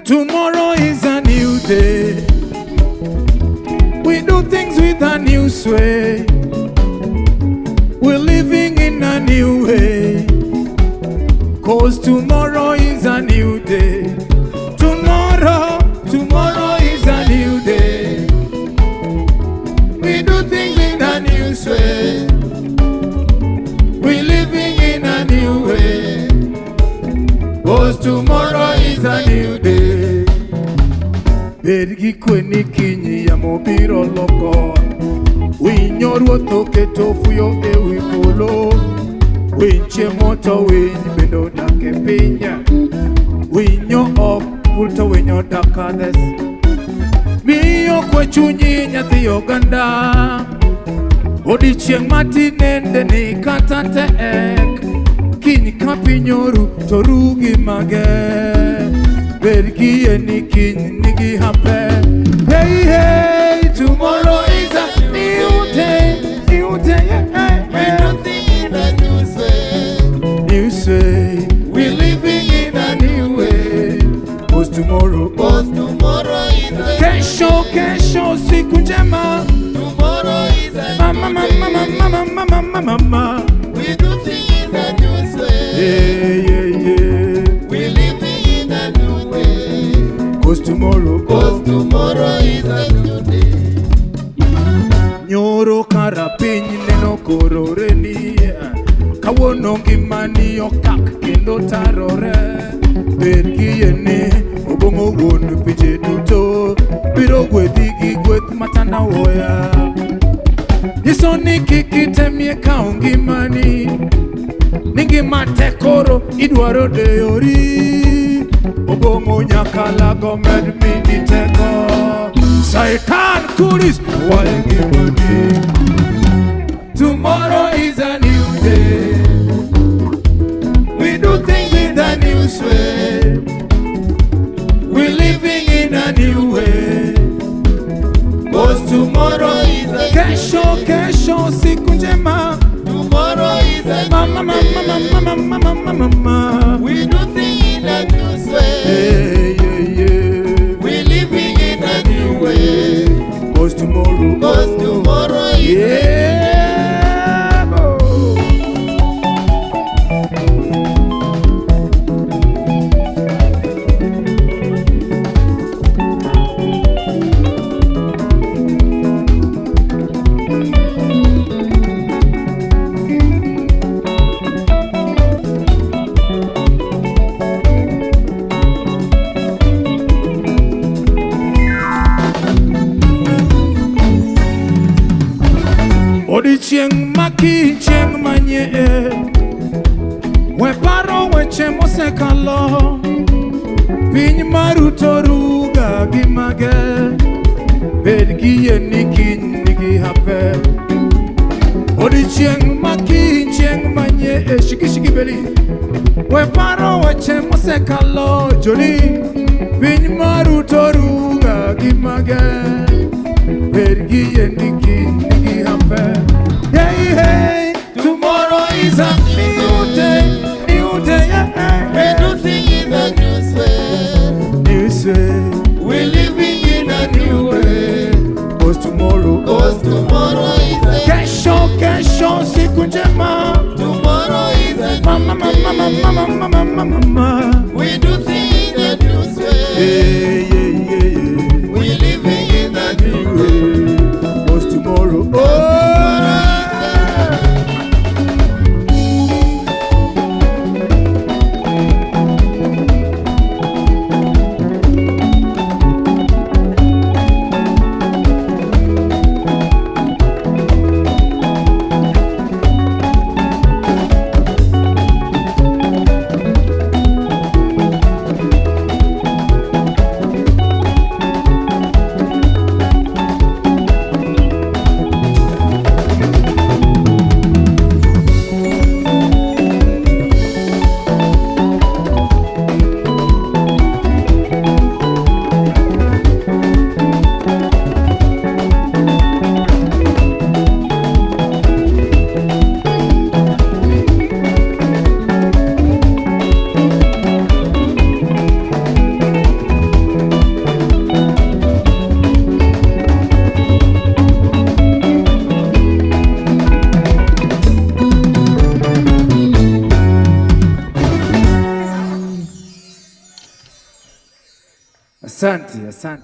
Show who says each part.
Speaker 1: Tomorrow is a new day. We do things with a new sway. We're living in a new way. 'Cause tomorrow is a new day. Tomorrow is a new day. We do things in a new way. We're living in a new way. 'Cause tomorrow is a new day. Bergikweni kinyi ya mobiro loko. Winyo ruoto keto fuyo ewi polo. Winche moto winy bendo dake pinya. Winyo ok pulto winyo dakades. Miyo kwe chunyi nyathi oganda. Odiochieng' matinende ni kata tek. Kiny kapinyoru to rugi mage. Bergie ni kiny nigi hape. Hey hey, tomorrow is a new day. New day, hey hey. New way. We're living in a new way. 'Cause tomorrow
Speaker 2: is a
Speaker 1: kesho siku njema.
Speaker 2: Tomorrow is a
Speaker 1: mama.
Speaker 2: We do things in a new way.
Speaker 1: Yeah.
Speaker 2: We're living in a new way.
Speaker 1: 'Cause tomorrow
Speaker 2: is a new day.
Speaker 1: Nyoro karapiny neno kororeni. Kawono ngimani okak kendo tarore. Bergie ni obongo wuon pinje duto. Biro gwedhi gi gweth matanda woya. Nyiso ni kikitemie kao ngimani. Ningima tekoro idwaro deyori. Obongo nyakalago med mini teko. Satan kuris wae ngimani. Tomorrow is a new day. We do things in a new way. We're living in a new way. 'Cause tomorrow is a kesho siku njema.
Speaker 2: Tomorrow is a
Speaker 1: Mama.
Speaker 2: We do things in a new way.
Speaker 1: Yeah.
Speaker 2: We're living in a new way.
Speaker 1: 'Cause tomorrow
Speaker 2: is
Speaker 1: yeah. Odiochieng' maki chieng' manye. We paro weche mosekalo. Piny maruto ruga gi mage. Bergie ni kiny nigi hape. Odiochieng' maki chieng' manye. Shiki beli. We paro weche mosekalo. Joli piny maruto ruga gi mage. Bergie ni kiny nigi hape. Hey, tomorrow is a new day, yeah.
Speaker 2: We do things in a new way.
Speaker 1: New way.
Speaker 2: We're living in a new way.
Speaker 1: 'Cause tomorrow
Speaker 2: is a
Speaker 1: kesho siku njema.
Speaker 2: Tomorrow is a
Speaker 1: mama.
Speaker 2: We do things in a new way.
Speaker 1: Yeah.
Speaker 2: We're living in a new way.
Speaker 1: 'Cause tomorrow Asante sana.